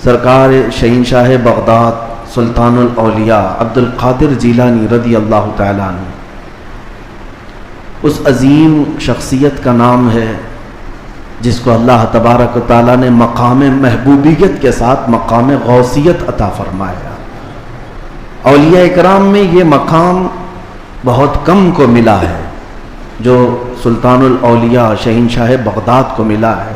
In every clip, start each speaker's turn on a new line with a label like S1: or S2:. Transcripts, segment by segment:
S1: سرکار شہنشاہ بغداد سلطان الاولیاء عبد القادر جیلانی رضی اللہ تعالیٰ عنہ، اس عظیم شخصیت کا نام ہے جس کو اللہ تبارک و تعالیٰ نے مقام محبوبیت کے ساتھ مقام غوثیت عطا فرمایا۔ اولیاء اکرام میں یہ مقام بہت کم کو ملا ہے جو سلطان الاولیاء شہنشاہ بغداد کو ملا ہے،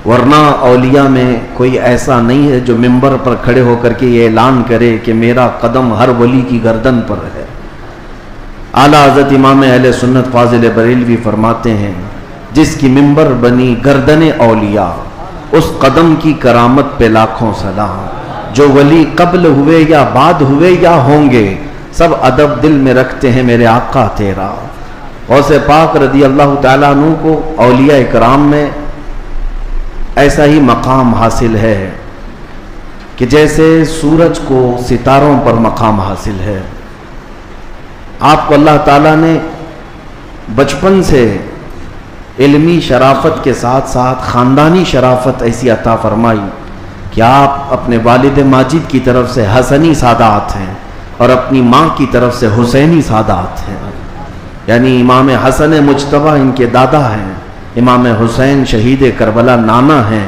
S1: ورنہ اولیاء میں کوئی ایسا نہیں ہے جو منبر پر کھڑے ہو کر کے یہ اعلان کرے کہ میرا قدم ہر ولی کی گردن پر ہے۔ اعلیٰ حضرت امام اہل سنت فاضل بریلوی فرماتے ہیں جس کی منبر بنی گردن اولیاء، اس قدم کی کرامت پہ لاکھوں سلام۔ جو ولی قبل ہوئے یا بعد ہوئے یا ہوں گے، سب ادب دل میں رکھتے ہیں میرے آقا تیرا۔ غوث پاک رضی اللہ تعالیٰ عنہ کو اولیاء اکرام میں ایسا ہی مقام حاصل ہے کہ جیسے سورج کو ستاروں پر مقام حاصل ہے۔ آپ کو اللہ تعالیٰ نے بچپن سے علمی شرافت کے ساتھ ساتھ خاندانی شرافت ایسی عطا فرمائی کہ آپ اپنے والد ماجد کی طرف سے حسنی سادات ہیں اور اپنی ماں کی طرف سے حسینی سادات ہیں، یعنی امام حسن مجتبی ان کے دادا ہیں، امام حسین شہید کربلا نانا ہیں،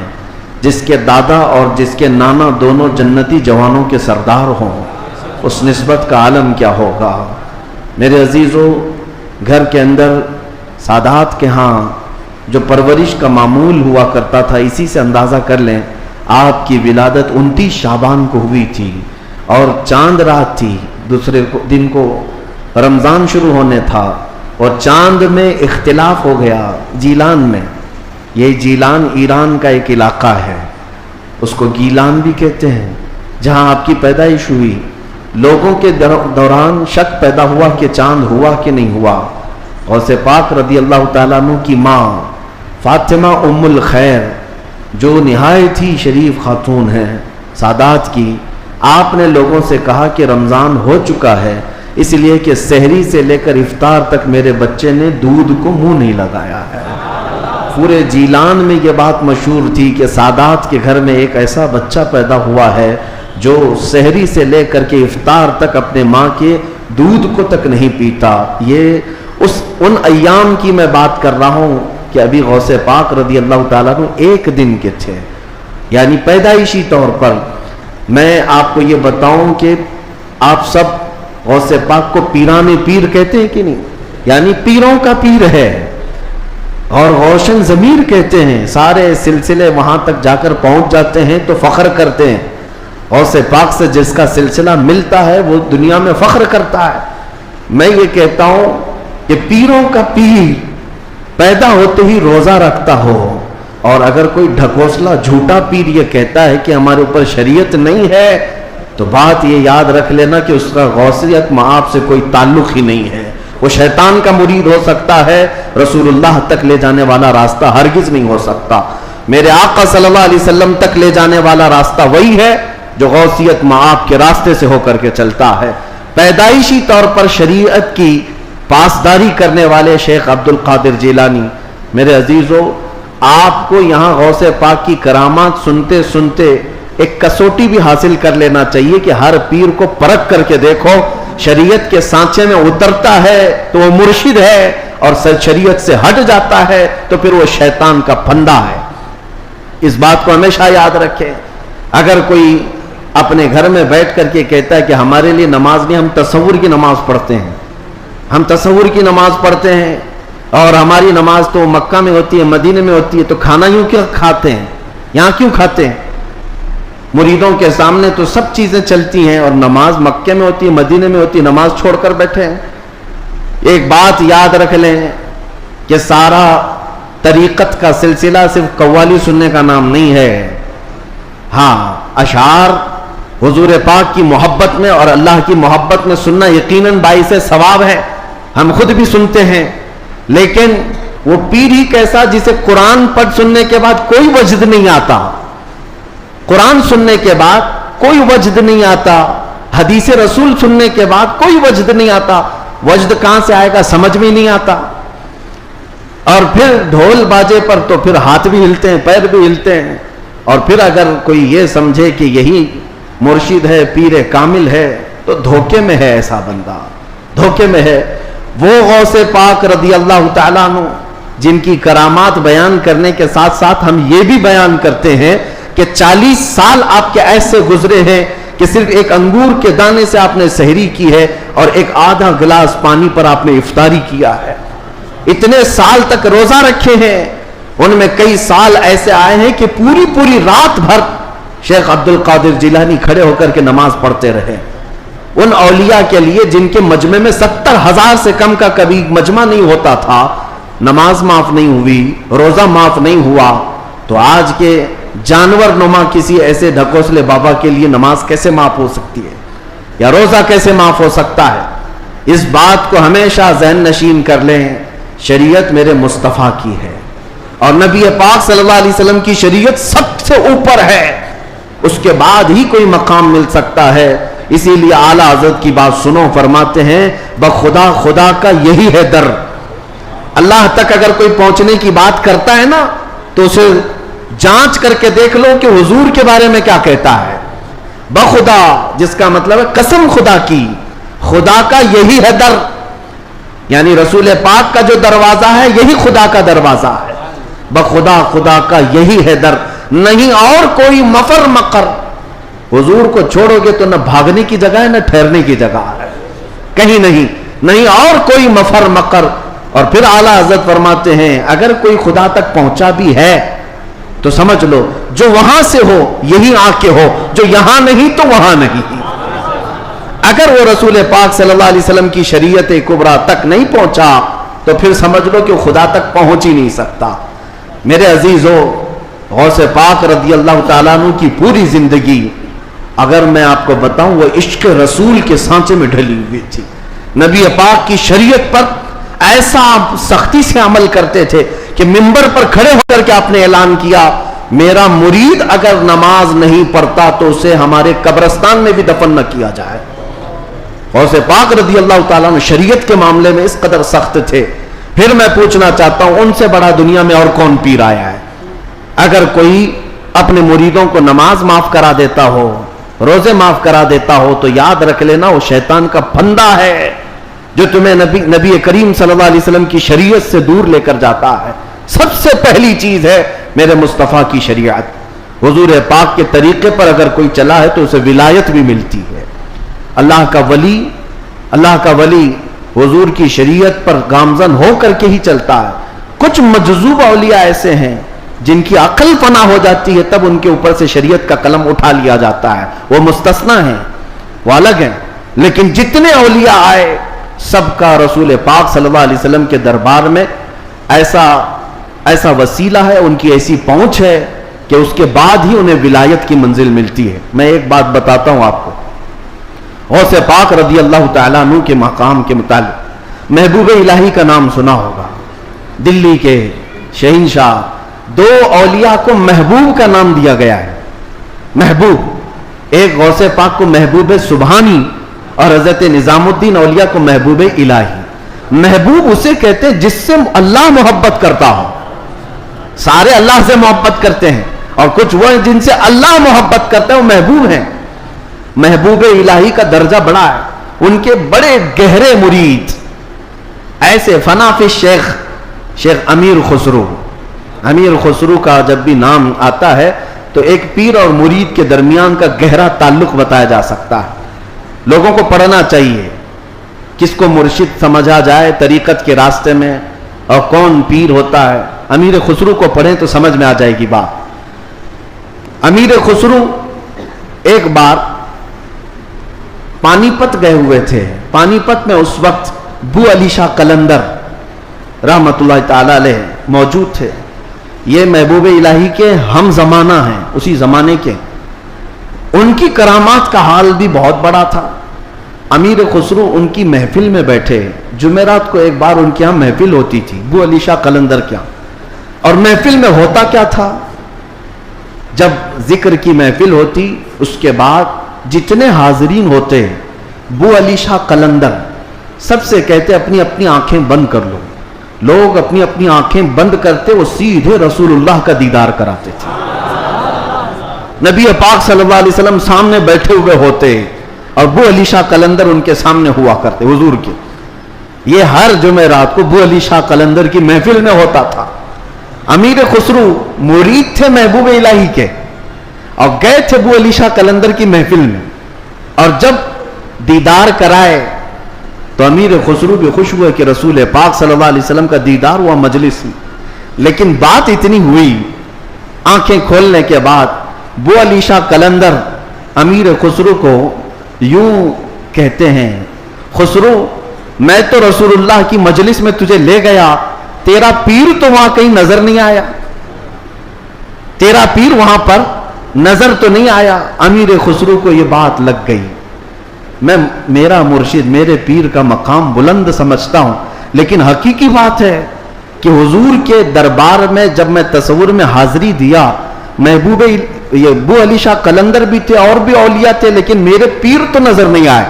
S1: جس کے دادا اور جس کے نانا دونوں جنتی جوانوں کے سردار ہوں، اس نسبت کا عالم کیا ہوگا۔ میرے عزیزو، گھر کے اندر سادات کے ہاں جو پرورش کا معمول ہوا کرتا تھا، اسی سے اندازہ کر لیں آپ کی ولادت 29 شعبان کو ہوئی تھی اور چاند رات تھی، دوسرے دن کو رمضان شروع ہونے تھا اور چاند میں اختلاف ہو گیا جیلان میں۔ یہ جیلان ایران کا ایک علاقہ ہے، اس کو گیلان بھی کہتے ہیں، جہاں آپ کی پیدائش ہوئی۔ لوگوں کے دوران شک پیدا ہوا کہ چاند ہوا کہ نہیں ہوا۔ غوث پاک رضی اللہ تعالیٰ عنہ کی ماں فاطمہ ام الخیر، جو نہایت ہی شریف خاتون ہیں سادات کی، آپ نے لوگوں سے کہا کہ رمضان ہو چکا ہے، اس لیے کہ سحری سے لے کر افطار تک میرے بچے نے دودھ کو منہ نہیں لگایا ہے۔ پورے جیلان میں یہ بات مشہور تھی کہ سادات کے گھر میں ایک ایسا بچہ پیدا ہوا ہے جو سحری سے لے کر کے افطار تک اپنے ماں کے دودھ کو تک نہیں پیتا۔ یہ ان ایام کی میں بات کر رہا ہوں کہ ابھی غوث پاک رضی اللہ تعالیٰ عنہ ایک دن کے تھے، یعنی پیدائشی طور پر۔ میں آپ کو یہ بتاؤں کہ آپ سب غوث پاک کو پیران پیر کہتے ہیں کہ نہیں، یعنی پیروں کا پیر ہے، اور روشن ضمیر کہتے ہیں۔ سارے سلسلے وہاں تک جا کر پہنچ جاتے ہیں تو فخر کرتے ہیں۔ غوث پاک سے جس کا سلسلہ ملتا ہے وہ دنیا میں فخر کرتا ہے۔ میں یہ کہتا ہوں کہ پیروں کا پیر پیدا ہوتے ہی روزہ رکھتا ہو، اور اگر کوئی ڈھکوسلا جھوٹا پیر یہ کہتا ہے کہ ہمارے اوپر شریعت نہیں ہے، تو بات یہ یاد رکھ لینا کہ اس کا غوثیت معاف سے کوئی تعلق ہی نہیں ہے۔ وہ شیطان کا مرید ہو سکتا ہے، رسول اللہ تک لے جانے والا راستہ ہرگز نہیں ہو سکتا۔ میرے آقا صلی اللہ علیہ وسلم تک لے جانے والا راستہ وہی ہے جو غوثیت معاف کے راستے سے ہو کر کے چلتا ہے۔ پیدائشی طور پر شریعت کی پاسداری کرنے والے شیخ عبد القادر جیلانی، میرے عزیزو، آپ کو یہاں غوث پاک کی کرامات سنتے سنتے ایک کسوٹی بھی حاصل کر لینا چاہیے کہ ہر پیر کو پرکھ کر کے دیکھو، شریعت کے سانچے میں اترتا ہے تو وہ مرشد ہے، اور شریعت سے ہٹ جاتا ہے تو پھر وہ شیطان کا پھندا ہے۔ اس بات کو ہمیشہ یاد رکھیں۔ اگر کوئی اپنے گھر میں بیٹھ کر کے کہتا ہے کہ ہمارے لیے نماز نہیں، ہم تصور کی نماز پڑھتے ہیں، ہم تصور کی نماز پڑھتے ہیں، اور ہماری نماز تو مکہ میں ہوتی ہے، مدینے میں ہوتی ہے، تو کھانا یوں کیوں کھاتے ہیں، یہاں کیوں کھاتے ہیں؟ مریدوں کے سامنے تو سب چیزیں چلتی ہیں، اور نماز مکے میں ہوتی ہے، مدینے میں ہوتی ہے، نماز چھوڑ کر بیٹھے ہیں۔ ایک بات یاد رکھ لیں کہ سارا طریقت کا سلسلہ صرف قوالی سننے کا نام نہیں ہے۔ ہاں، اشعار حضور پاک کی محبت میں اور اللہ کی محبت میں سننا یقیناً باعث ثواب ہے، ہم خود بھی سنتے ہیں، لیکن وہ پیر ہی کیسا جسے قرآن پڑھ سننے کے بعد کوئی وجد نہیں آتا، قرآن سننے کے بعد کوئی وجد نہیں آتا، حدیث رسول سننے کے بعد کوئی وجد نہیں آتا۔ وجد کہاں سے آئے گا سمجھ میں نہیں آتا، اور پھر ڈھول باجے پر تو پھر ہاتھ بھی ہلتے ہیں، پیر بھی ہلتے ہیں، اور پھر اگر کوئی یہ سمجھے کہ یہی مرشد ہے، پیر کامل ہے، تو دھوکے میں ہے، ایسا بندہ دھوکے میں ہے۔ وہ غوث پاک رضی اللہ تعالیٰ عنہ جن کی کرامات بیان کرنے کے ساتھ ساتھ ہم یہ بھی بیان کرتے ہیں کہ 40 سال آپ کے ایسے گزرے ہیں کہ صرف ایک انگور کے دانے سے آپ نے سحری کی ہے اور ایک آدھا گلاس پانی پر آپ نے افطاری کیا ہے۔ اتنے سال تک روزہ رکھے ہیں، ان میں کئی سال ایسے آئے ہیں کہ پوری رات بھر شیخ عبد القادر جیلانی کھڑے ہو کر کے نماز پڑھتے رہے۔ ان اولیاء کے لیے جن کے مجمع میں 70,000 سے کم کا کبھی مجمع نہیں ہوتا تھا، نماز معاف نہیں ہوئی، روزہ معاف نہیں ہوا، تو آج کے جانور نما کسی ایسے ڈھکوسلے بابا کے لیے نماز کیسے معاف ہو سکتی ہے، یا روزہ کیسے معاف ہو سکتا ہے؟ اس بات کو ہمیشہ ذہن نشین کر لیں، شریعت میرے مصطفیٰ کی ہے اور نبی پاک صلی اللہ علیہ وسلم کی شریعت سب سے اوپر ہے، اس کے بعد ہی کوئی مقام مل سکتا ہے۔ اسی لیے اعلیٰ حضرت کی بات سنو، فرماتے ہیں بخدا خدا کا یہی ہے در۔ اللہ تک اگر کوئی پہنچنے کی بات کرتا ہے نا تو اسے جانچ کر کے دیکھ لو کہ حضور کے بارے میں کیا کہتا ہے۔ بخدا جس کا مطلب ہے قسم خدا کی، خدا کا یہی ہے در، یعنی رسول پاک کا جو دروازہ ہے یہی خدا کا دروازہ ہے۔ بخدا خدا کا یہی ہے در، نہیں اور کوئی مفر مقر۔ حضور کو چھوڑو گے تو نہ بھاگنے کی جگہ ہے نہ ٹھہرنے کی جگہ ہے، کہیں نہیں اور کوئی مفر مقر۔ اور پھر اعلیٰ حضرت فرماتے ہیں اگر کوئی خدا تک پہنچا بھی ہے تو سمجھ لو جو وہاں سے ہو یہی آ کے ہو، جو یہاں نہیں تو وہاں نہیں۔ اگر وہ رسول پاک صلی اللہ علیہ وسلم کی شریعت کبریٰ تک نہیں پہنچا تو پھر سمجھ لو کہ خدا تک پہنچ ہی نہیں سکتا۔ میرے عزیزو، غوث پاک رضی اللہ تعالیٰ عنہ کی پوری زندگی اگر میں آپ کو بتاؤں وہ عشق رسول کے سانچے میں ڈھلی ہوئی تھی۔ نبی پاک کی شریعت پر ایسا سختی سے عمل کرتے تھے کہ منبر پر کھڑے ہو کر کے آپ نے اعلان کیا میرا مرید اگر نماز نہیں پڑھتا تو اسے ہمارے قبرستان میں بھی دفن نہ کیا جائے۔ غوث پاک رضی اللہ تعالیٰ عنہ شریعت کے معاملے میں اس قدر سخت تھے۔ پھر میں پوچھنا چاہتا ہوں ان سے بڑا دنیا میں اور کون پیر آیا ہے؟ اگر کوئی اپنے مریدوں کو نماز معاف کرا دیتا ہو، روزے معاف کرا دیتا ہو تو یاد رکھ لینا وہ شیطان کا پھندا ہے جو تمہیں نبی کریم صلی اللہ علیہ وسلم کی شریعت سے دور لے کر جاتا ہے۔ سب سے پہلی چیز ہے میرے مصطفیٰ کی شریعت۔ حضور پاک کے طریقے پر اگر کوئی چلا ہے تو اسے ولایت بھی ملتی ہے۔ اللہ کا ولی حضور کی شریعت پر گامزن ہو کر کے ہی چلتا ہے۔ کچھ مجذوب اولیاء ایسے ہیں جن کی عقل فنا ہو جاتی ہے تب ان کے اوپر سے شریعت کا قلم اٹھا لیا جاتا ہے، وہ مستثنا ہیں، وہ الگ ہیں۔ لیکن جتنے اولیاء آئے سب کا رسول پاک صلی اللہ علیہ وسلم کے دربار میں ایسا وسیلہ ہے، ان کی ایسی پہنچ ہے کہ اس کے بعد ہی انہیں ولایت کی منزل ملتی ہے۔ میں ایک بات بتاتا ہوں آپ کو، غوث پاک رضی اللہ تعالیٰ عنہ کے مقام کے متعلق محبوب الہی کا نام سنا ہوگا۔ دلی کے شہنشاہ، دو اولیاء کو محبوب کا نام دیا گیا ہے۔ محبوب، ایک غوث پاک کو محبوب سبحانی اور حضرت نظام الدین اولیاء کو محبوب الہی۔ محبوب اسے کہتے ہیں جس سے اللہ محبت کرتا ہو۔ سارے اللہ سے محبت کرتے ہیں اور کچھ وہ ہیں جن سے اللہ محبت کرتا ہے، وہ محبوب ہیں۔ محبوب الہی کا درجہ بڑا ہے۔ ان کے بڑے گہرے مرید ایسے فنافی شیخ امیر خسرو کا جب بھی نام آتا ہے تو ایک پیر اور مرید کے درمیان کا گہرا تعلق بتایا جا سکتا ہے۔ لوگوں کو پڑھنا چاہیے، کس کو مرشد سمجھا جائے طریقت کے راستے میں اور کون پیر ہوتا ہے۔ امیر خسرو کو پڑھیں تو سمجھ میں آ جائے گی بات۔ امیر خسرو ایک بار پانی پت گئے ہوئے تھے۔ پانی پت میں اس وقت بو علی شاہ قلندر رحمت اللہ تعالی علیہ موجود تھے۔ یہ محبوب الہی کے ہم زمانہ ہیں، اسی زمانے کے۔ ان کی کرامات کا حال بھی بہت بڑا تھا۔ امیر خسرو ان کی محفل میں بیٹھے، جمعرات کو ایک بار ان کے ہاں محفل ہوتی تھی بو علی شاہ قلندر کے ہاں۔ اور محفل میں ہوتا کیا تھا، جب ذکر کی محفل ہوتی اس کے بعد جتنے حاضرین ہوتے بو علی شاہ قلندر سب سے کہتے اپنی اپنی آنکھیں بند کر لو۔ لوگ اپنی اپنی آنکھیں بند کرتے، وہ سیدھے رسول اللہ کا دیدار کراتے تھے۔ نبی پاک صلی اللہ علیہ وسلم سامنے بیٹھے ہوئے ہوتے اور ابو علی شاہ قلندر ان کے سامنے ہوا کرتے حضور کے. یہ ہر جمعرات کو ابو علی شاہ قلندر کی محفل میں ہوتا تھا. امیر خسرو مرید تھے محبوب الہی کے اور گئے تھے ابو علی شاہ قلندر کی محفل میں, اور جب دیدار کرائے تو امیر خسرو بھی خوش ہوئے کہ رسول پاک صلی اللہ علیہ وسلم کا دیدار ہوا مجلس میں. لیکن بات اتنی ہوئی, آنکھیں کھولنے کے بعد ابو علی شاہ قلندر امیر خسرو کو یوں کہتے ہیں, خسرو میں تو رسول اللہ کی مجلس میں تجھے لے گیا, تیرا پیر تو وہاں کہیں نظر نہیں آیا, تیرا پیر وہاں پر نظر تو نہیں آیا. امیر خسرو کو یہ بات لگ گئی, میں میرا مرشد میرے پیر کا مقام بلند سمجھتا ہوں, لیکن حقیقی بات ہے کہ حضور کے دربار میں جب میں تصور میں حاضری دیا, محبوب یہ ابو علی شاہ قلندر بھی تھے اور بھی اولیاء تھے, لیکن میرے پیر تو نظر نہیں آئے.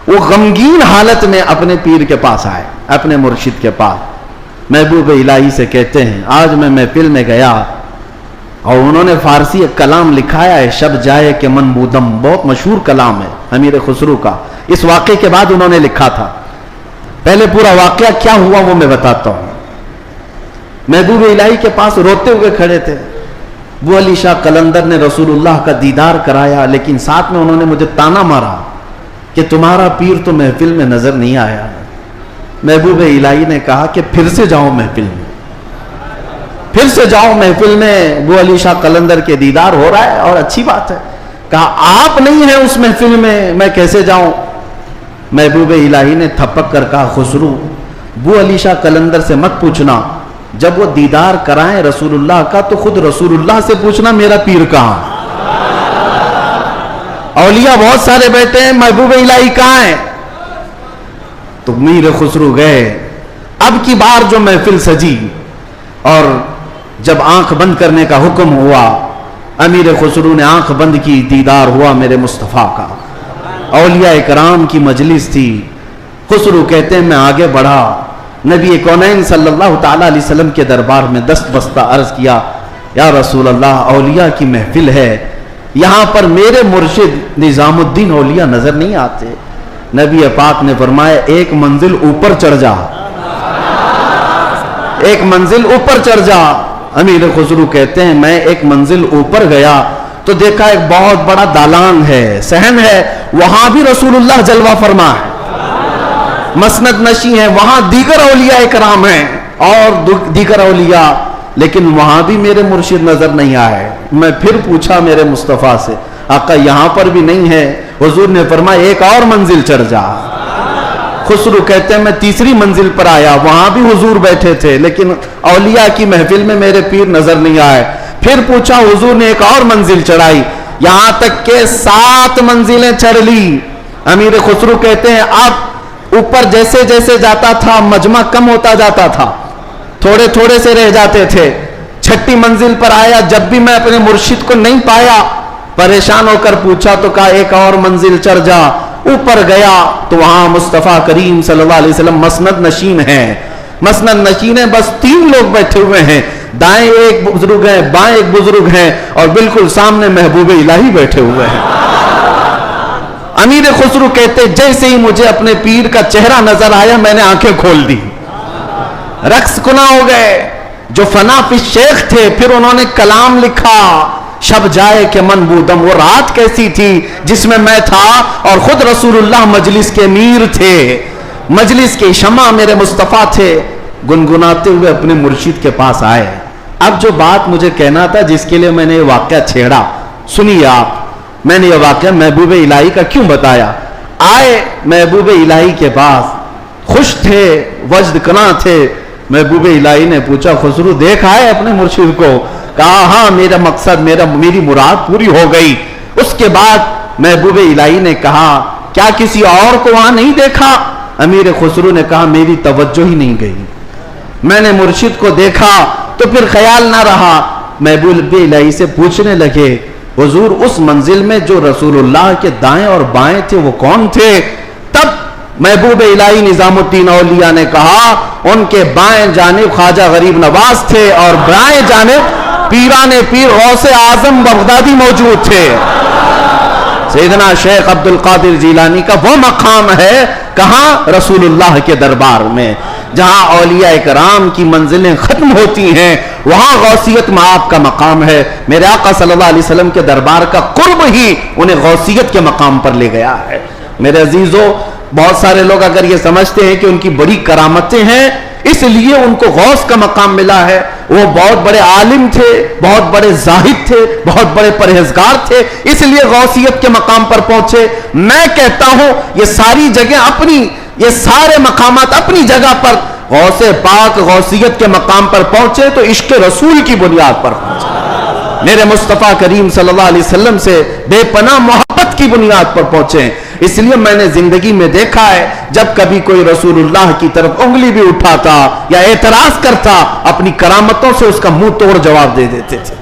S1: وہ غمگین حالت میں اپنے پیر کے پاس آئے, اپنے مرشد کے پاس. محبوب الہی سے کہتے ہیں آج میں محفل میں گیا اور انہوں نے فارسی ایک کلام لکھایا ہے, شب جائے کہ من بودم, بہت مشہور کلام ہے امیر خسرو کا. اس واقعے کے بعد انہوں نے لکھا تھا. پہلے پورا واقعہ کیا ہوا وہ میں بتاتا ہوں. محبوب الہی کے پاس روتے ہوئے کھڑے تھے. ابو علی شاہ قلندر نے رسول اللہ کا دیدار کرایا, لیکن ساتھ میں انہوں نے مجھے تانا مارا کہ تمہارا پیر تو محفل میں نظر نہیں آیا. محبوب الہی نے کہا کہ پھر سے جاؤ محفل میں, پھر سے جاؤ محفل میں, ابو علی شاہ قلندر کے دیدار ہو رہا ہے اور اچھی بات ہے. کہا آپ نہیں ہیں اس محفل میں کیسے جاؤں. محبوب الہی نے تھپک کر کہا خسرو ابو علی شاہ قلندر سے مت پوچھنا, جب وہ دیدار کرائیں رسول اللہ کا تو خود رسول اللہ سے پوچھنا میرا پیر کہاں. اولیاء بہت سارے بیٹھے ہیں, محبوب الہی کہاں ہیں. تو میر خسرو گئے. اب کی بار جو محفل سجی اور جب آنکھ بند کرنے کا حکم ہوا, امیر خسرو نے آنکھ بند کی, دیدار ہوا میرے مصطفیٰ کا. اولیاء اکرام کی مجلس تھی. خسرو کہتے ہیں میں آگے بڑھا, نبی کونین صلی اللہ تعالی علیہ وسلم کے دربار میں دست بستہ عرض کیا یا رسول اللہ اولیاء کی محفل ہے, یہاں پر میرے مرشد نظام الدین اولیاء نظر نہیں آتے. نبی پاک نے فرمایا ایک منزل اوپر چڑھ جا, ایک منزل اوپر چڑھ جا. امیر خسرو کہتے ہیں میں ایک منزل اوپر گیا تو دیکھا ایک بہت بڑا دالان ہے, صحن ہے, وہاں بھی رسول اللہ جلوہ فرما ہے, مسند نشی ہے, وہاں دیگر اولیاء اکرام ہیں اور دیگر اولیاء, لیکن وہاں بھی میرے مرشد نظر نہیں آئے. میں پھر پوچھا میرے مصطفیٰ سے آقا یہاں پر بھی نہیں ہے. حضور نے فرمایا ایک اور منزل چڑھ جا. خسرو کہتے ہیں میں تیسری منزل پر آیا, وہاں بھی حضور بیٹھے تھے, لیکن اولیاء کی محفل میں میرے پیر نظر نہیں آئے. پھر پوچھا, حضور نے ایک اور منزل چڑھائی, یہاں تک کہ 7 منزلیں چڑھ لی. امیر خسرو کہتے ہیں اب اوپر جیسے جیسے جاتا تھا مجمع کم ہوتا جاتا تھا, تھوڑے تھوڑے سے رہ جاتے تھے. 6ٹھی منزل پر آیا, جب بھی میں اپنے مرشد کو نہیں پایا پریشان ہو کر پوچھا تو کہا ایک اور منزل چڑھ جا. اوپر گیا تو وہاں مصطفیٰ کریم صلی اللہ علیہ وسلم مسند نشین ہیں. مسند نشین ہیں, بس 3 لوگ بیٹھے ہوئے ہیں, دائیں ایک بزرگ ہیں, بائیں ایک بزرگ ہیں, اور بالکل سامنے محبوب الہی بیٹھے ہوئے ہیں. امیر خسرو کہتے جیسے ہی مجھے اپنے پیر کا چہرہ نظر آیا میں نے آنکھیں کھول دی, رقص کنا ہو گئے. جو فنا فی شیخ تھے پھر انہوں نے کلام لکھا شب جائے کہ من بودم. وہ رات کیسی تھی جس میں میں تھا اور خود رسول اللہ مجلس کے میر تھے, مجلس کے شمع میرے مصطفیٰ تھے. گنگناتے ہوئے اپنے مرشد کے پاس آئے. اب جو بات مجھے کہنا تھا جس کے لیے میں نے یہ واقعہ چھیڑا, سنیے آپ. میں نے یہ واقعہ محبوب الہی کا کیوں بتایا. آئے محبوب الہی کے پاس, خوش تھے, وجد کنا تھے. محبوب الہی نے پوچھا خسرو دیکھ آئے اپنے مرشد کو. کہا ہاں میرا مقصد میری مراد پوری ہو گئی. اس کے بعد محبوب الہی نے کہا کیا کسی اور کو وہاں نہیں دیکھا. امیر خسرو نے کہا میری توجہ ہی نہیں گئی, میں نے مرشد کو دیکھا تو پھر خیال نہ رہا. محبوب الہی سے پوچھنے لگے حضور اس منزل میں جو رسول اللہ کے دائیں اور بائیں تھے وہ کون تھے. تب محبوب الہی نظام الدین اولیاء نے کہا ان کے بائیں جانب خواجہ غریب نواز تھے اور بائیں جانب پیران پیر غوث اعظم بغدادی موجود تھے. سیدنا شیخ عبد القادر جیلانی کا وہ مقام ہے کہاں؟ رسول اللہ کے دربار میں. جہاں اولیاء کرام کی منزلیں ختم ہوتی ہیں وہاں غوثیت میں آپ کا مقام ہے. میرے آقا صلی اللہ علیہ وسلم کے دربار کا قرب ہی انہیں غوثیت کے مقام پر لے گیا ہے. میرے عزیزو، بہت سارے لوگ اگر یہ سمجھتے ہیں کہ ان کی بڑی کرامتیں ہیں اس لیے ان کو غوث کا مقام ملا ہے، وہ بہت بڑے عالم تھے، بہت بڑے زاہد تھے، بہت بڑے پرہیزگار تھے اس لیے غوثیت کے مقام پر پہنچے. میں کہتا ہوں یہ ساری جگہ اپنی، یہ سارے مقامات اپنی جگہ پر غوث پاک غوثیت کے مقام پر پہنچے تو عشق رسول کی بنیاد پر پہنچے، میرے مصطفیٰ کریم صلی اللہ علیہ وسلم سے بے پناہ محبت کی بنیاد پر پہنچے. اس لیے میں نے زندگی میں دیکھا ہے جب کبھی کوئی رسول اللہ کی طرف انگلی بھی اٹھاتا یا اعتراض کرتا اپنی کرامتوں سے اس کا منہ توڑ جواب دے دیتے تھے.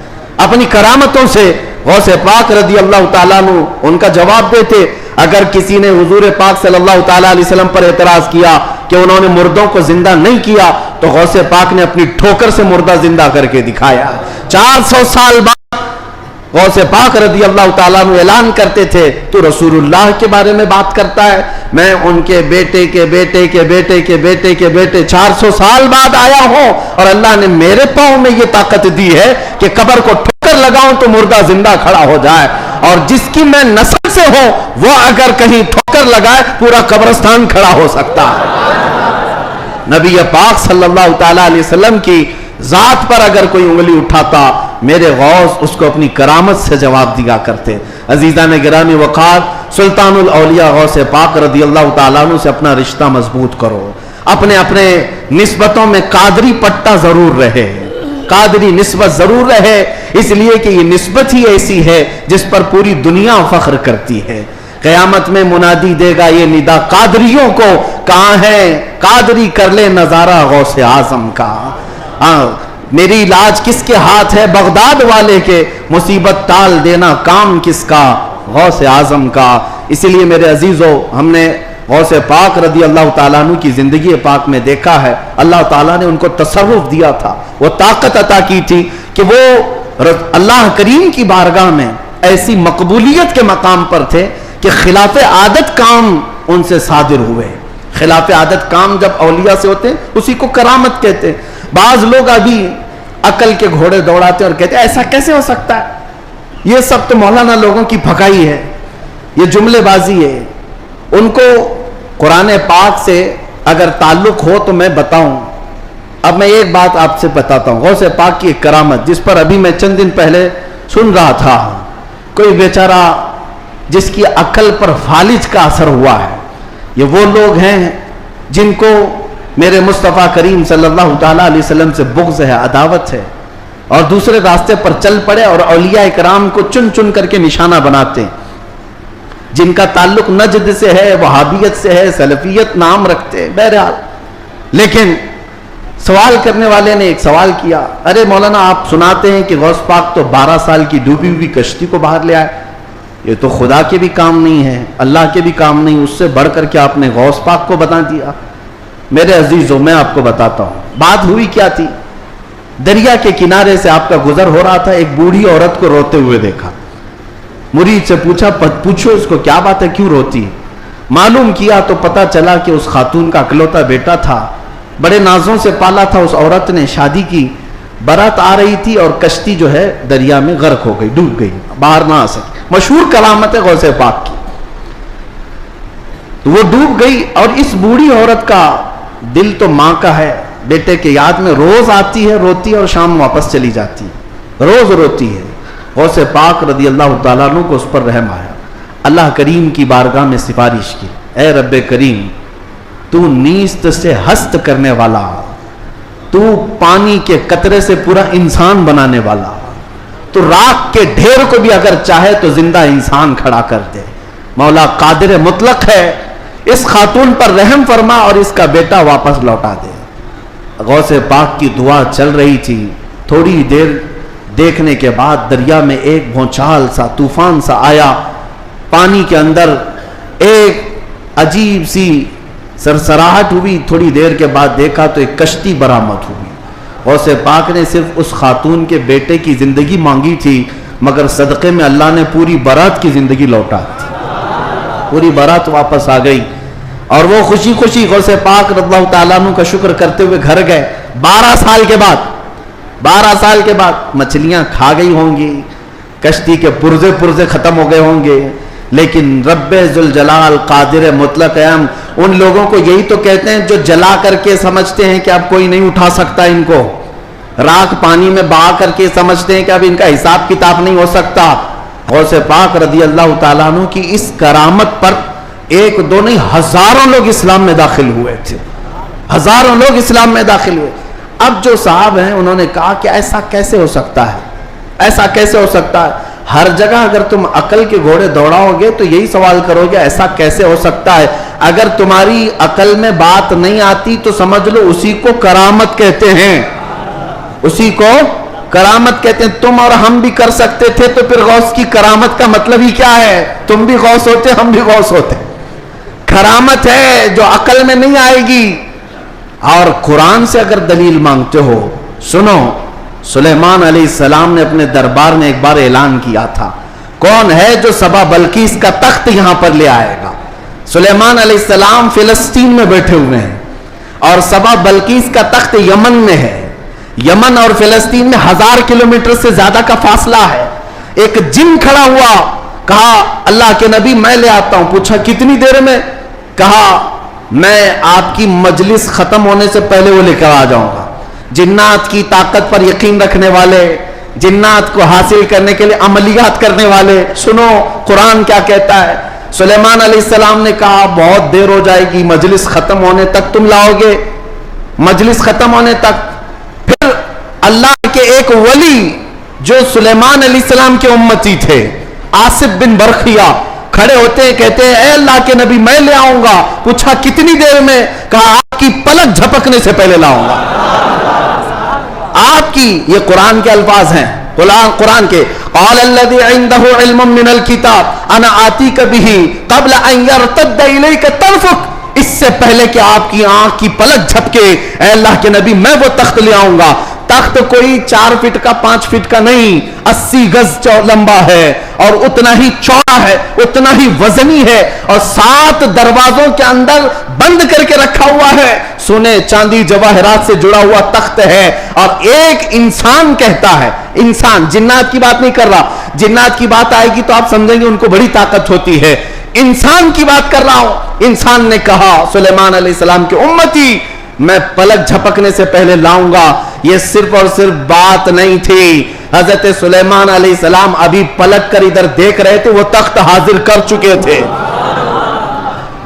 S1: اپنی کرامتوں سے غوث پاک رضی اللہ تعالیٰ عنہ ان کا جواب دیتے. اگر کسی نے حضور پاک صلی اللہ تعالیٰ علیہ وسلم پر اعتراض کیا کہ انہوں نے مردوں کو زندہ نہیں کیا تو غوث پاک نے اپنی ٹھوکر سے مردہ زندہ کر کے دکھایا. 400 سال بعد غوث پاک رضی اللہ تعالیٰ عنہ اعلان کرتے تھے تو رسول اللہ کے بارے میں بات کرتا ہے، میں ان کے بیٹے کے بیٹے کے بیٹے کے بیٹے کے بیٹے 400 سال بعد آیا ہوں اور اللہ نے میرے پاؤں میں یہ طاقت دی ہے کہ قبر کو ٹھوکر لگاؤں تو مردہ زندہ کھڑا ہو جائے، اور جس کی میں نسل سے ہوں وہ اگر کہیں ٹھوکر لگائے پورا قبرستان کھڑا ہو سکتا ہے. نبی پاک صلی اللہ تعالیٰ علیہ وسلم کی ذات پر اگر کوئی انگلی اٹھاتا میرے غوث اس کو اپنی کرامت سے جواب دیا کرتے. عزیزان گرامی وقار، سلطان الاولیاء غوث پاک رضی اللہ تعالیٰ عنہ سے اپنا رشتہ مضبوط کرو. اپنے اپنے نسبتوں میں قادری پٹا ضرور رہے، قادری نسبت ضرور رہے، اس لیے کہ یہ نسبت ہی ایسی ہے جس پر پوری دنیا فخر کرتی ہے. قیامت میں منادی دے گا یہ ندا قادریوں کو، کہاں ہے قادری کر لے نظارہ غوث اعظم کا. میری علاج کس کے ہاتھ ہے؟ بغداد والے کے. مصیبت ٹال دینا کام کس کا؟ غوث اعظم کا. اسی لیے میرے عزیزو، ہم نے غوث پاک رضی اللہ تعالیٰ عنہ کی زندگی پاک میں دیکھا ہے اللہ تعالیٰ نے ان کو تصرف دیا تھا، وہ طاقت عطا کی تھی کہ وہ اللہ کریم کی بارگاہ میں ایسی مقبولیت کے مقام پر تھے کہ خلاف عادت کام ان سے صادر ہوئے. خلاف عادت کام جب اولیاء سے ہوتے ہیں اسی کو کرامت کہتے ہیں. بعض لوگ ابھی عقل کے گھوڑے دوڑاتے اور کہتے ہیں ایسا کیسے ہو سکتا ہے، یہ سب تو مولانا لوگوں کی پھکائی ہے، یہ جملے بازی ہے. ان کو قرآن پاک سے اگر تعلق ہو تو میں بتاؤں. اب میں ایک بات آپ سے بتاتا ہوں، غوث پاک کی ایک کرامت جس پر ابھی میں چند دن پہلے سن رہا تھا. کوئی بیچارہ جس کی عقل پر فالج کا اثر ہوا ہے. یہ وہ لوگ ہیں جن کو میرے مصطفیٰ کریم صلی اللہ تعالیٰ علیہ وسلم سے بغض ہے، عداوت ہے، اور دوسرے راستے پر چل پڑے اور اولیاء کرام کو چن چن کر کے نشانہ بناتے ہیں. جن کا تعلق نجد سے ہے، وہابیت سے ہے، سلفیت نام رکھتے ہیں. بہرحال لیکن سوال کرنے والے نے ایک سوال کیا، ارے مولانا آپ سناتے ہیں کہ غوث پاک تو 12 سال کی ڈوبی ہوئی کشتی کو باہر لے آئے، یہ تو خدا کے بھی کام نہیں ہے، اللہ کے بھی کام نہیں، اس سے بڑھ کر کے آپ نے غوث پاک کو بتا دیا. میرے عزیزوں، میں آپ کو بتاتا ہوں بات ہوئی کیا تھی. دریا کے کنارے سے آپ کا گزر ہو رہا تھا، ایک بوڑھی عورت کو روتے ہوئے دیکھا. مرید سے پوچھا پوچھو اس کو کیا بات ہے، کیوں روتی؟ معلوم کیا تو پتا چلا کہ اس خاتون کا اکلوتا بیٹا تھا، بڑے نازوں سے پالا تھا. اس عورت نے شادی کی، برات آ رہی تھی اور کشتی جو ہے دریا میں غرق ہو گئی، ڈوب گئی، باہر نہ آ سکی. مشہور کرامت ہے غوث پاک کی. وہ ڈوب گئی اور اس بوڑھی عورت کا دل تو ماں کا ہے، بیٹے کے یاد میں روز آتی ہے، روتی ہے اور شام واپس چلی جاتی ہے، روز روتی ہے. غوث پاک رضی اللہ تعالیٰ عنہ کو اس پر رحم آیا. اللہ کریم کی بارگاہ میں سفارش کی، اے رب کریم تو نیست سے ہست کرنے والا، تو پانی کے قطرے سے پورا انسان بنانے والا، تو راکھ کے ڈھیر کو بھی اگر چاہے تو زندہ انسان کھڑا کر دے. مولا قادر مطلق ہے، اس خاتون پر رحم فرما اور اس کا بیٹا واپس لوٹا دے. غوث پاک کی دعا چل رہی تھی. تھوڑی دیر دیکھنے کے بعد دریا میں ایک بھونچال سا، طوفان سا آیا. پانی کے اندر ایک عجیب سی سرسراہٹ ہوئی. تھوڑی دیر کے بعد دیکھا تو ایک کشتی برآمد ہوئی. غوث پاک نے صرف اس خاتون کے بیٹے کی زندگی مانگی تھی، مگر صدقے میں اللہ نے پوری برات کی زندگی لوٹا دی، پوری برات واپس آ گئی، اور وہ خوشی خوشی غوث پاک رضی اللہ تعالیٰ عنہ کا شکر کرتے ہوئے گھر گئے۔ 12 سال کے بعد مچھلیاں کھا گئی ہوں گی، کشتی کے پرزے ختم ہو گئے ہوں گے، لیکن رب ذوالجلال قادر مطلق ہم ان لوگوں کو یہی تو کہتے ہیں جو جلا کر کے سمجھتے ہیں کہ اب کوئی نہیں اٹھا سکتا ان کو، راکھ پانی میں بہا کر کے سمجھتے ہیں کہ اب ان کا حساب کتاب نہیں ہو سکتا۔ غوث پاک رضی اللہ تعالیٰ عنہ کی اس کرامت پر ایک دو نہیں ہزاروں لوگ اسلام میں داخل ہوئے تھے، ہزاروں لوگ اسلام میں داخل ہوئے۔ اب جو صاحب ہیں انہوں نے کہا کہ ایسا کیسے ہو سکتا ہے، ایسا کیسے ہو سکتا ہے؟ ہر جگہ اگر تم عقل کے گھوڑے دوڑاؤ گے تو یہی سوال کرو گے ایسا کیسے ہو سکتا ہے۔ اگر تمہاری عقل میں بات نہیں آتی تو سمجھ لو اسی کو کرامت کہتے ہیں، اسی کو کرامت کہتے ہیں۔ تم اور ہم بھی کر سکتے تھے تو پھر غوث کی کرامت کا مطلب ہی کیا ہے؟ تم بھی غوث ہوتے، ہم بھی غوث ہوتے۔ کرامت ہے جو عقل میں نہیں آئے گی۔ اور قرآن سے اگر دلیل مانگتے ہو، سنو، سلیمان علیہ السلام نے اپنے دربار میں ایک بار اعلان کیا تھا، کون ہے جو سبا بلقیس کا تخت یہاں پر لے آئے گا؟ سلیمان علیہ السلام فلسطین میں بیٹھے ہوئے ہیں اور سبا بلقیس کا تخت یمن میں ہے۔ یمن اور فلسطین میں 1000 کلومیٹر سے زیادہ کا فاصلہ ہے۔ ایک جن کھڑا ہوا، کہا اللہ کے نبی میں لے آتا ہوں۔ پوچھا کتنی دیر میں؟ کہا میں آپ کی مجلس ختم ہونے سے پہلے وہ لے کر آ جاؤں گا۔ جنات کی طاقت پر یقین رکھنے والے، جنات کو حاصل کرنے کے لیے عملیات کرنے والے، سنو قرآن کیا کہتا ہے۔ سلیمان علیہ السلام نے کہا بہت دیر ہو جائے گی، مجلس ختم ہونے تک تم لاؤ گے، مجلس ختم ہونے تک۔ پھر اللہ کے ایک ولی جو سلیمان علیہ السلام کے امتی تھے، آصف بن برخیہ، کھڑے ہوتے ہیں، کہتے ہیں اے اللہ کے نبی میں لے آؤں گا۔ پوچھا کتنی دیر میں؟ کہا آپ کی پلک جھپکنے سے پہلے لاؤں گا۔ آپ کی، یہ قرآن کے الفاظ ہیں، قرآن کے، قال الذی عنده علم من الکتاب انا آتیک بہ قبل ان یرتد الیک طرفک، اس سے پہلے کہ آپ کی آنکھ کی پلک جھپکے اے اللہ کے نبی میں وہ تخت لے آؤں گا۔ تخت کوئی 4 فٹ کا 5 فٹ کا نہیں، 80 گز لمبا ہے اور اتنا ہی چوڑا ہے، اتنا ہی وزنی ہے، اور 7 دروازوں کے اندر بند کر کے رکھا ہوا ہے، سونے چاندی جواہرات سے جڑا ہوا تخت ہے۔ اور ایک انسان کہتا ہے، انسان، جنات کی بات نہیں کر رہا، جنات کی بات آئے گی تو آپ سمجھیں گے ان کو بڑی طاقت ہوتی ہے، انسان کی بات کر رہا ہوں۔ انسان نے کہا سلیمان علیہ السلام کے امتی میں پلک جھپکنے سے پہلے لاؤں گا۔ یہ صرف اور صرف بات نہیں تھی، حضرت سلیمان علیہ السلام ابھی پلک کر ادھر دیکھ رہے تھے، وہ تخت حاضر کر چکے تھے،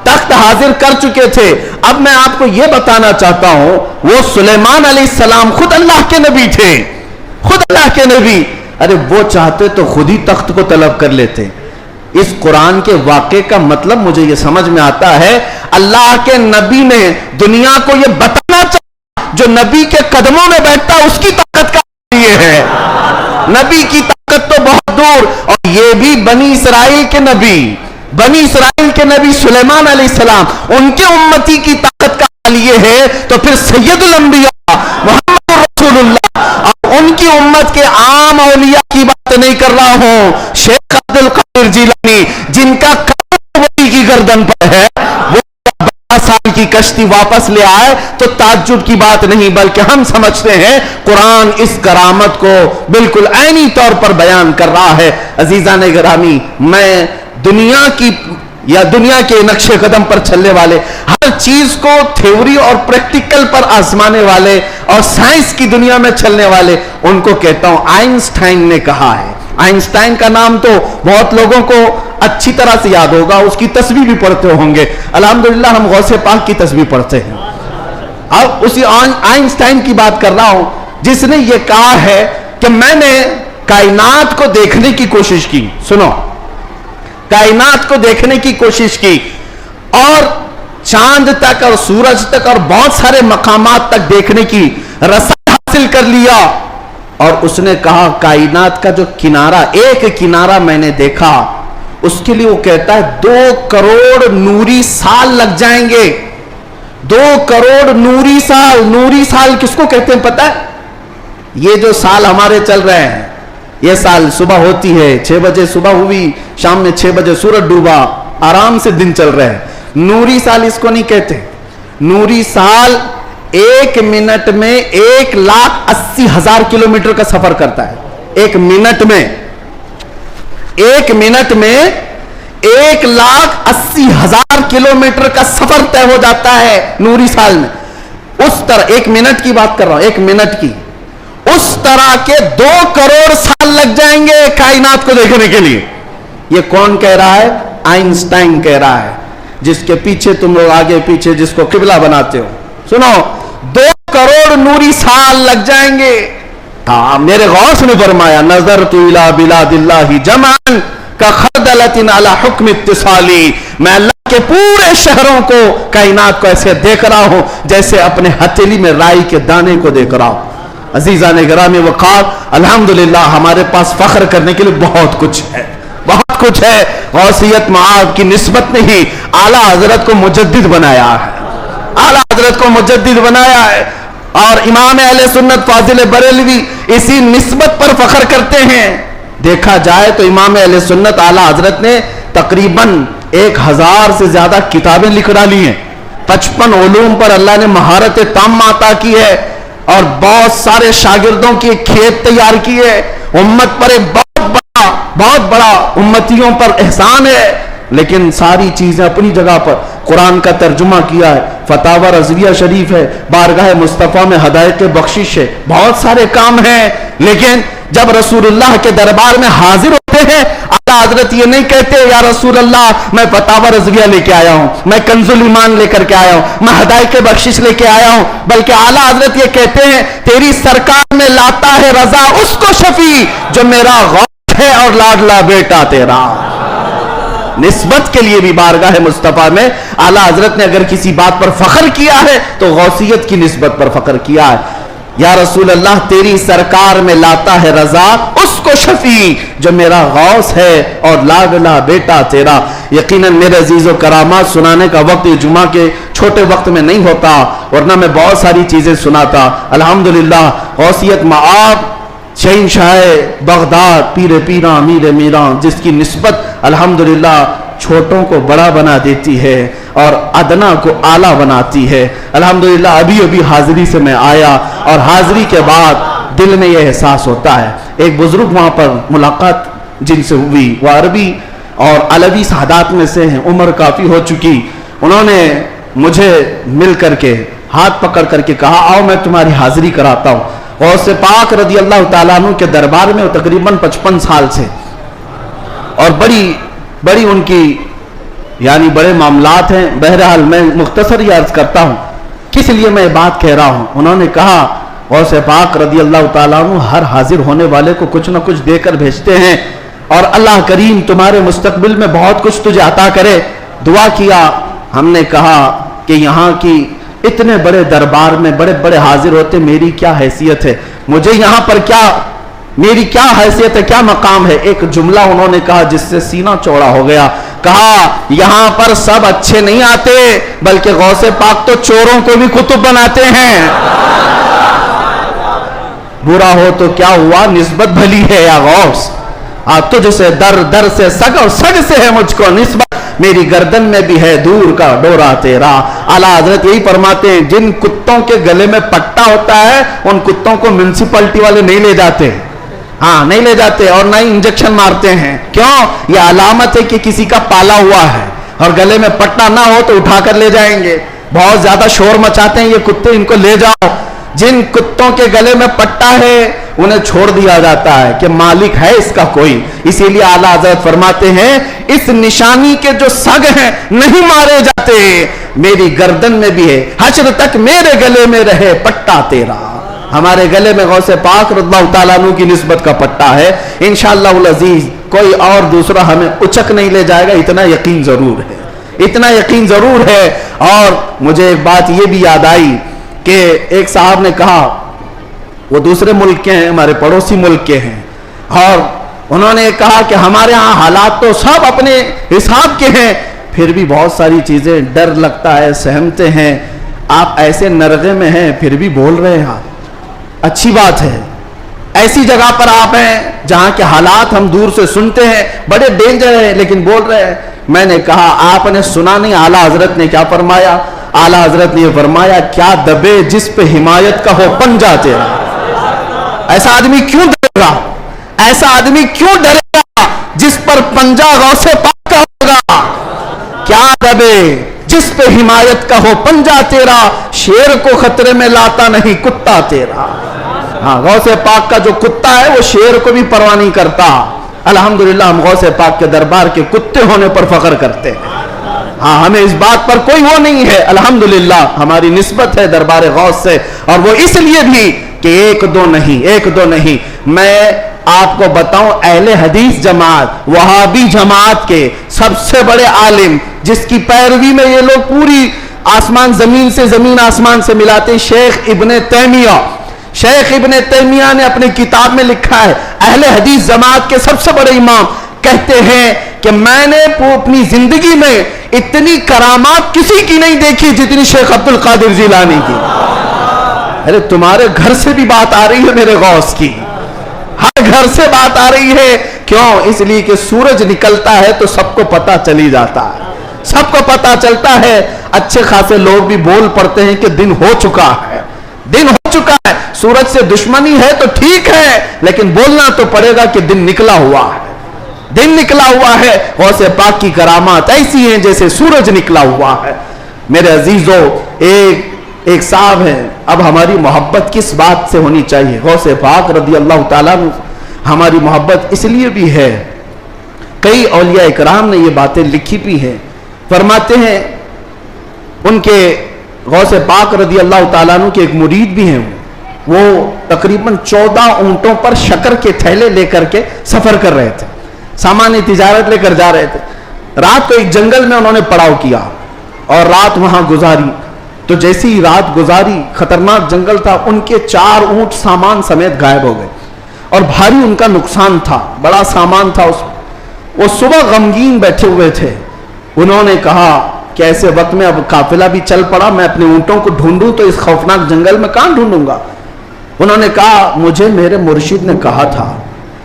S1: تخت حاضر کر چکے تھے۔ اب میں آپ کو یہ بتانا چاہتا ہوں، وہ سلیمان علیہ السلام خود اللہ کے نبی تھے، خود اللہ کے نبی، ارے وہ چاہتے تو خود ہی تخت کو طلب کر لیتے۔ اس قرآن کے واقعے کا مطلب مجھے یہ سمجھ میں آتا ہے، اللہ کے نبی نے دنیا کو یہ بتانا چاہا جو نبی کے قدموں میں بیٹھتا اس کی طاقت کا یہ ہے، نبی کی طاقت تو بہت دور، اور یہ بھی بنی اسرائیل کے نبی، بنی اسرائیل کے نبی سلیمان علیہ السلام، ان کے امتی کی طاقت کا حال یہ ہے، تو پھر سید الانبیاء محمد رسول اللہ اور ان کی امت کے عام اولیاء کی بات نہیں کر رہا ہوں، شیخ عبد القادر جیلانی جن کا قدم ولی کی گردن پر ہے، وہ 12 سال کی کشتی واپس لے آئے تو تعجب کی بات نہیں، بلکہ ہم سمجھتے ہیں قرآن اس کرامت کو بالکل عینی طور پر بیان کر رہا ہے۔ عزیزان گرامی، میں دنیا کی یا دنیا کے نقش قدم پر چلنے والے، ہر چیز کو تھیوری اور پریکٹیکل پر آزمانے والے اور سائنس کی دنیا میں چلنے والے، ان کو کہتا ہوں آئنسٹائن نے کہا ہے۔ آئنسٹائن کا نام تو بہت لوگوں کو اچھی طرح سے یاد ہوگا، اس کی تسبیح بھی پڑھتے ہوں گے، الحمدللہ ہم غوث پاک کی تسبیح پڑھتے ہیں۔ اب اسی آئنسٹائن کی بات کر رہا ہوں جس نے یہ کہا ہے کہ میں نے کائنات کو دیکھنے کی کوشش کی، سنو، کائنات کو دیکھنے کی کوشش کی اور چاند تک اور سورج تک اور بہت سارے مقامات تک دیکھنے کی رسائی حاصل کر لیا، اور اس نے کہا کائنات کا جو کنارہ، ایک کنارہ میں نے دیکھا، اس کے لیے وہ کہتا ہے 2 کروڑ نوری سال لگ جائیں گے۔ 2 کروڑ نوری سال، نوری سال کس کو کہتے ہیں پتہ ہے؟ یہ جو سال ہمارے چل رہے ہیں، یہ سال صبح ہوتی ہے 6 بجے صبح ہوئی، شام میں 6 بجے سورج ڈوبا، آرام سے دن چل رہے ہیں. نوری سال اس کو نہیں کہتے. نوری سال 1 منٹ میں 1,80,000 کلومیٹر کا سفر کرتا ہے. 1 منٹ میں 1,80,000 کلومیٹر کا سفر طے ہو جاتا ہے نوری سال میں. اس طرح 1 منٹ کی بات کر رہا ہوں، 1 منٹ کی، اس طرح کے 2 کروڑ سال لگ جائیں گے کائنات کو دیکھنے کے لیے. یہ کون کہہ رہا ہے؟ آئنسٹائن کہہ رہا ہے، جس کے پیچھے تم لوگ آگے پیچھے جس کو قبلہ بناتے ہو. سنو، 2 کروڑ نوری سال لگ جائیں گے. ہاں، میرے غوث نے فرمایا نظرت الی بلاد اللہ جمعا کخردلۃ علی حکم اتصالی، میں اللہ کے پورے شہروں کو، کائنات کو ایسے دیکھ رہا ہوں جیسے اپنے ہتھیلی میں رائی کے دانے کو دیکھ رہا ہوں. عزیزان گرامی وقار، الحمدللہ ہمارے پاس فخر کرنے کے لیے بہت کچھ ہے، بہت کچھ ہے. غوثیت معاذ کی نسبت نے ہی اعلیٰ حضرت کو مجدد بنایا ہے، اعلیٰ حضرت کو مجدد بنایا ہے. اور امام اہل سنت فاضل بریلوی اسی نسبت پر فخر کرتے ہیں. دیکھا جائے تو امام اہل سنت اعلیٰ حضرت نے تقریباً 1000 سے زیادہ کتابیں لکھ ڈالی ہیں. 55 علوم پر اللہ نے مہارت تام عطا کی ہے، اور بہت سارے شاگردوں کی کھیت تیار کی ہے. امت پر ایک بہت بڑا امتیوں پر احسان ہے. لیکن ساری چیزیں اپنی جگہ پر، قرآن کا ترجمہ کیا ہے، فتاوی رضویہ شریف ہے، بارگاہ مصطفیٰ میں ہدایت بخشش ہے، بہت سارے کام ہیں. لیکن جب رسول اللہ کے دربار میں حاضر ہوتے ہیں، اعلیٰ حضرت یہ نہیں کہتے یا رسول اللہ میں فتاوی رضویہ لے کے آیا ہوں، میں کنز الایمان لے کر کے آیا ہوں، میں ہدایت بخشش لے کے آیا ہوں، بلکہ اعلیٰ حضرت یہ کہتے ہیں تیری سرکار میں لاتا ہے رضا اس کو شفیع جو میرا غوث ہے اور لاڈلا بیٹا تیرا. نسبت کے لیے بھی بارگاہ مصطفیٰ میں اعلیٰ حضرت نے اگر کسی بات پر فخر کیا ہے تو غوثیت کی نسبت پر فخر کیا ہے. یا رسول اللہ تیری سرکار میں لاتا ہے رضا اس کو شفیع جو میرا غوث ہے اور لاڈلا بیٹا تیرا. یقیناً میرے عزیز و کرامات، سنانے کا وقت یہ جمعہ کے چھوٹے وقت میں نہیں ہوتا، ورنہ میں بہت ساری چیزیں سناتا. الحمدللہ غوثیت معاب شہنشاہ بغداد، پیر پیراں امیر میراں، جس کی نسبت الحمدللہ چھوٹوں کو بڑا بنا دیتی ہے اور ادنا کو اعلیٰ بناتی ہے. الحمدللہ ابھی حاضری سے میں آیا، اور حاضری کے بعد دل میں یہ احساس ہوتا ہے. ایک بزرگ وہاں پر ملاقات جن سے ہوئی، وہ عربی اور علوی سادات میں سے ہیں، عمر کافی ہو چکی. انہوں نے مجھے مل کر کے ہاتھ پکڑ کر کے کہا آؤ میں تمہاری حاضری کراتا ہوں. غوث پاک رضی اللہ تعالیٰ عنہ کے دربار میں وہ تقریباً 55 سال سے، اور بڑی ان کی یعنی بڑے معاملات ہیں. بہرحال میں مختصر یہ عرض کرتا ہوں کس لیے میں یہ بات کہہ رہا ہوں. انہوں نے کہا غوث پاک رضی اللہ تعالیٰ عنہ ہر حاضر ہونے والے کو کچھ نہ کچھ دے کر بھیجتے ہیں، اور اللہ کریم تمہارے مستقبل میں بہت کچھ تجھے عطا کرے. دعا کیا. ہم نے کہا کہ یہاں کی اتنے بڑے دربار میں بڑے بڑے حاضر ہوتے، میری کیا حیثیت ہے، مجھے یہاں پر میری کیا حیثیت ہے، کیا مقام ہے. ایک جملہ انہوں نے کہا جس سے سینہ چوڑا ہو گیا. کہا یہاں پر سب اچھے نہیں آتے، بلکہ غوث پاک تو چوروں کو بھی کتب بناتے ہیں. برا ہو تو کیا ہوا، نسبت بھلی ہے یا غوث. تجھ سے در سے سگ اور سگ سے ہے مجھ کو نسبت، میری گردن میں بھی ہے دور کا ڈورا تیرا. اعلیٰ حضرت یہی فرماتے ہیں جن کتوں کے گلے میں پٹا ہوتا ہے ان کتوں کو میونسپلٹی والے نہیں لے جاتے، نہیں لے جاتے، اور نہ ہی انجیکشن مارتے ہیں. کیوں؟ یہ علامت ہے کہ کسی کا پالا ہوا ہے، اور گلے میں پٹا نہ ہو تو اٹھا کر لے جائیں گے. بہت زیادہ شور مچاتے ہیں یہ کتے، ان کو لے جاؤ. جن کتوں کے گلے میں پٹا ہے انہیں چھوڑ دیا جاتا ہے کہ مالک ہے اس کا کوئی. اسی لیے اعلیٰ حضرت فرماتے ہیں اس نشانی کے جو سگ ہیں نہیں مارے جاتے، میری گردن میں بھی ہے، حشر تک میرے گلے میں رہے پٹا تیرا. ہمارے گلے میں غوث پاک رضی اللہ تعالیٰ عنہ کی نسبت کا پٹا ہے. انشاءاللہ العزیز کوئی اور دوسرا ہمیں اچک نہیں لے جائے گا، اتنا یقین ضرور ہے، اتنا یقین ضرور ہے. اور مجھے ایک بات یہ بھی یاد آئی کہ ایک صاحب نے کہا، وہ دوسرے ملک کے ہیں، ہمارے پڑوسی ملک کے ہیں، اور انہوں نے کہا کہ ہمارے ہاں حالات تو سب اپنے حساب کے ہیں، پھر بھی بہت ساری چیزیں ڈر لگتا ہے، سہمتے ہیں. آپ ایسے نرغے میں ہیں پھر بھی بول رہے ہیں. اچھی بات ہے، ایسی جگہ پر آپ ہیں جہاں کے حالات ہم دور سے سنتے ہیں، بڑے ڈینجر ہیں، لیکن بول رہے ہیں۔ میں نے کہا آپ نے سنا نہیں اعلیٰ حضرت نے کیا فرمایا؟ اعلیٰ حضرت نے یہ فرمایا، کیا دبے جس پہ حمایت کا ہو پنجہ تیرا۔ ایسا آدمی کیوں ڈرے گا؟ ایسا آدمی کیوں ڈرے گا جس پر پنجہ غوث پاک کا ہوگا؟ کیا دبے جس پہ حمایت کا ہو پنجہ تیرا، شیر کو خطرے میں لاتا نہیں کتا تیرا۔ ہاں، غوث پاک کا جو کتا ہے وہ شیر کو بھی پرواہ نہیں کرتا۔ الحمدللہ ہم غوث پاک کے دربار کے کتے ہونے پر فخر کرتے ہیں۔ ہاں، ہمیں اس بات پر کوئی وہ نہیں ہے، الحمدللہ ہماری نسبت ہے دربار غوث سے، اور وہ اس لیے بھی کہ ایک دو نہیں۔ میں آپ کو بتاؤں، اہل حدیث جماعت، وہابی جماعت کے سب سے بڑے عالم جس کی پیروی میں یہ لوگ پوری آسمان زمین سے، زمین آسمان سے ملاتے، شیخ ابن تیمیہ نے اپنی کتاب میں لکھا ہے، اہل حدیث جماعت کے سب سے بڑے امام کہتے ہیں کہ میں نے اپنی زندگی میں اتنی کرامات کسی کی نہیں دیکھی جتنی شیخ عبد القادر جیلانی کی۔ ارے تمہارے گھر سے بھی بات آ رہی ہے میرے غوث کی، ہر گھر سے بات آ رہی ہے۔ کیوں؟ اس لیے کہ سورج نکلتا ہے تو سب کو پتا چلی جاتا ہے، سب کو پتا چلتا ہے۔ اچھے خاصے لوگ بھی بول پڑتے ہیں کہ دن ہو چکا ہے، دن ہو چکا ہے۔ سورج سے دشمنی ہے تو ٹھیک ہے، لیکن بولنا تو پڑے گا کہ دن نکلا ہوا ہے، دن نکلا ہوا ہے۔ غوث پاک کی کرامات ایسی ہیں جیسے سورج نکلا ہوا ہے۔ میرے عزیزو، ایک صاحب ہیں، اب ہماری محبت کس بات سے ہونی چاہیے؟ غوث پاک رضی اللہ تعالیٰ عنہ ہماری محبت اس لیے بھی ہے، کئی اولیاء اکرام نے یہ باتیں لکھی بھی ہیں، فرماتے ہیں ان کے غوث پاک رضی اللہ تعالیٰ عنہ کے ایک مرید بھی ہیں، وہ تقریباً 14 اونٹوں پر شکر کے تھیلے لے کر کے سفر کر رہے تھے، سامان تجارت لے کر جا رہے تھے۔ رات کو ایک جنگل میں انہوں نے پڑاؤ کیا اور رات وہاں گزاری، تو جیسی ہی رات گزاری، خطرناک جنگل تھا، ان کے 4 اونٹ سامان سمیت غائب ہو گئے اور بھاری ان کا نقصان تھا، بڑا سامان تھا اس میں۔ وہ صبح غمگین بیٹھے ہوئے تھے، انہوں نے کہا کہ ایسے وقت میں اب قافلہ بھی چل پڑا، میں اپنے اونٹوں کو ڈھونڈوں تو اس خوفناک جنگل میں کہاں ڈھونڈوں گا؟ انہوں نے کہا مجھے میرے مرشد نے کہا تھا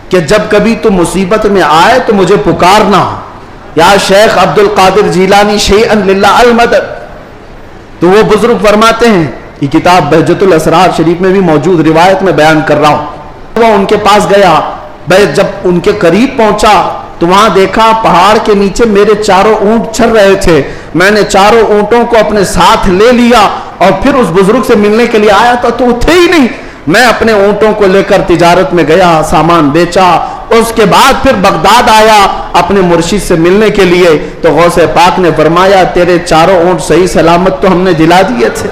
S1: کہ جب کبھی تو مصیبت میں آئے تو مجھے پکارنا، یا شیخ عبد القادر جیلانی شیئا للہ المدد۔ تو وہ بزرگ فرماتے ہیں، یہ کتاب بہجت الاسرار شریف میں بھی موجود روایت میں بیان کر رہا ہوں، وہ ان کے پاس گیا، جب ان کے قریب پہنچا تو وہاں دیکھا پہاڑ کے نیچے میرے 4 اونٹ چر رہے تھے، میں نے 4 اونٹوں کو اپنے ساتھ لے لیا اور پھر اس بزرگ سے ملنے کے لیے آیا تھا تو وہ تھے ہی نہیں۔ میں اپنے اونٹوں کو لے کر تجارت میں گیا، سامان بیچا، اس کے بعد پھر بغداد آیا اپنے مرشد سے ملنے کے لیے، تو غوث پاک نے فرمایا تیرے 4 اونٹ صحیح سلامت تو ہم نے دلا دیے تھے۔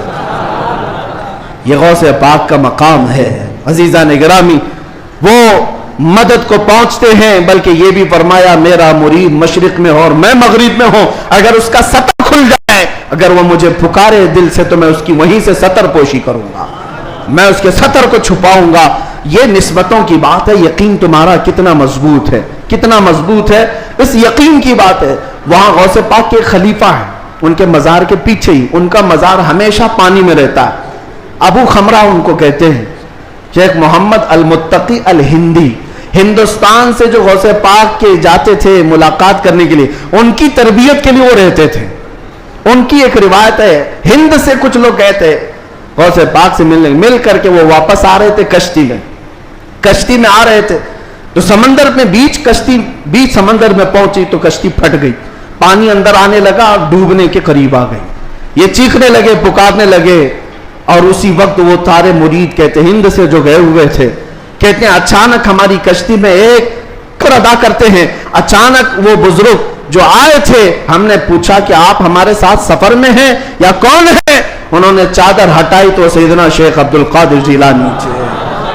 S1: یہ غوث پاک کا مقام ہے عزیزان گرامی، وہ مدد کو پہنچتے ہیں، بلکہ یہ بھی فرمایا میرا مرید مشرق میں ہو اور میں مغرب میں ہوں، اگر اس کا سطر کھل جائے، اگر وہ مجھے پکارے دل سے تو میں اس کی وہیں سے سطر پوشی کروں گا، میں اس کے سطر کو چھپاؤں گا۔ یہ نسبتوں کی بات ہے، یقین تمہارا کتنا مضبوط ہے، کتنا مضبوط ہے، اس یقین کی بات ہے۔ وہاں غوث پاک کے خلیفہ ہیں، ان کے مزار کے پیچھے ہی، ان کا مزار ہمیشہ پانی میں رہتا ہے، ابو خمرہ ان کو کہتے ہیں، شیخ محمد المتقی الہندی، ہندوستان سے جو غوث پاک کے جاتے تھے ملاقات کرنے کے لیے، ان کی تربیت کے لیے وہ رہتے تھے۔ ان کی ایک روایت ہے، ہند سے کچھ لوگ کہتے غوث پاک سے مل کر کے وہ واپس آ رہے تھے کشتی میں آ رہے تھے، تو سمندر میں بیچ سمندر میں پہنچی تو کشتی پھٹ گئی، پانی اندر آنے لگا اور ڈوبنے کے قریب آ گئی۔ یہ چیخنے لگے، پکارنے لگے، اور اسی وقت وہ تارے مرید کہتے ہند سے جو گئے ہوئے تھے، کہتے ہیں اچانک ہماری کشتی میں ایک کر ادا کرتے ہیں، اچانک وہ بزرگ جو آئے تھے، ہم نے پوچھا کہ آپ ہمارے ساتھ سفر میں ہیں یا کون ہے؟ انہوں نے چادر ہٹائی تو سیدنا شیخ عبد القادر جیلانی تھے۔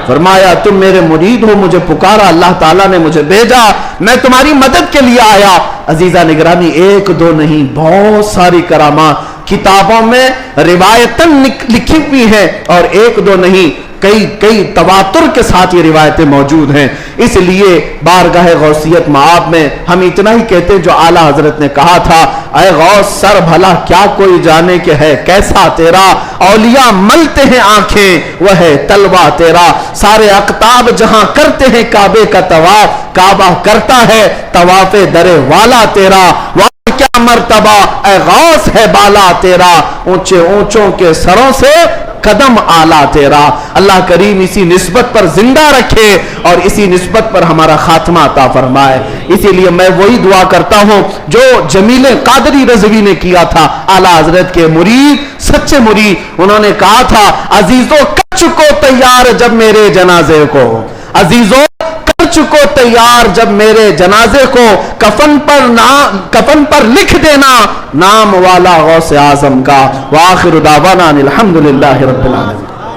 S1: فرمایا تم میرے مرید ہو، مجھے پکارا، اللہ تعالیٰ نے مجھے بھیجا، میں تمہاری مدد کے لیے آیا۔ عزیزہ نگرامی، ایک دو نہیں، بہت ساری کرامات کتابوں میں روایتاً لکھی ہوئی ہیں، اور ایک دو نہیں، کئی تواتر کے ساتھ یہ روایتیں موجود ہیں۔ اس لیے بارگاہ غوثیت مآب میں ہم اتنا ہی کہتے ہیں جو اعلیٰ حضرت نے کہا تھا، اے غوث سر بھلا کیا کوئی جانے کہ ہے کیسا تیرا، اولیاء ملتے ہیں آنکھیں وہ ہے تلوہ تیرا، سارے اقطاب جہاں کرتے ہیں کعبے کا طواف، کعبہ کرتا ہے طواف در والا تیرا، کیا مرتبہ اے غوث ہے بالا تیرا، اونچے اونچوں کے سروں سے قدم آلہ تیرا۔ اللہ کریم اسی نسبت پر زندہ رکھے اور اسی نسبت پر ہمارا خاتمہ عطا فرمائے۔ اسی لیے میں وہی دعا کرتا ہوں جو جمیل قادری رضوی نے کیا تھا، اعلیٰ حضرت کے مرید، سچے مرید، انہوں نے کہا تھا عزیزو کر چکو تیار جب میرے جنازے کو، عزیزو چکو تیار جب میرے جنازے کو، کفن پر لکھ دینا نام والا غوث اعظم کا۔ وآخر دعوانا الحمدللہ رب العالمین۔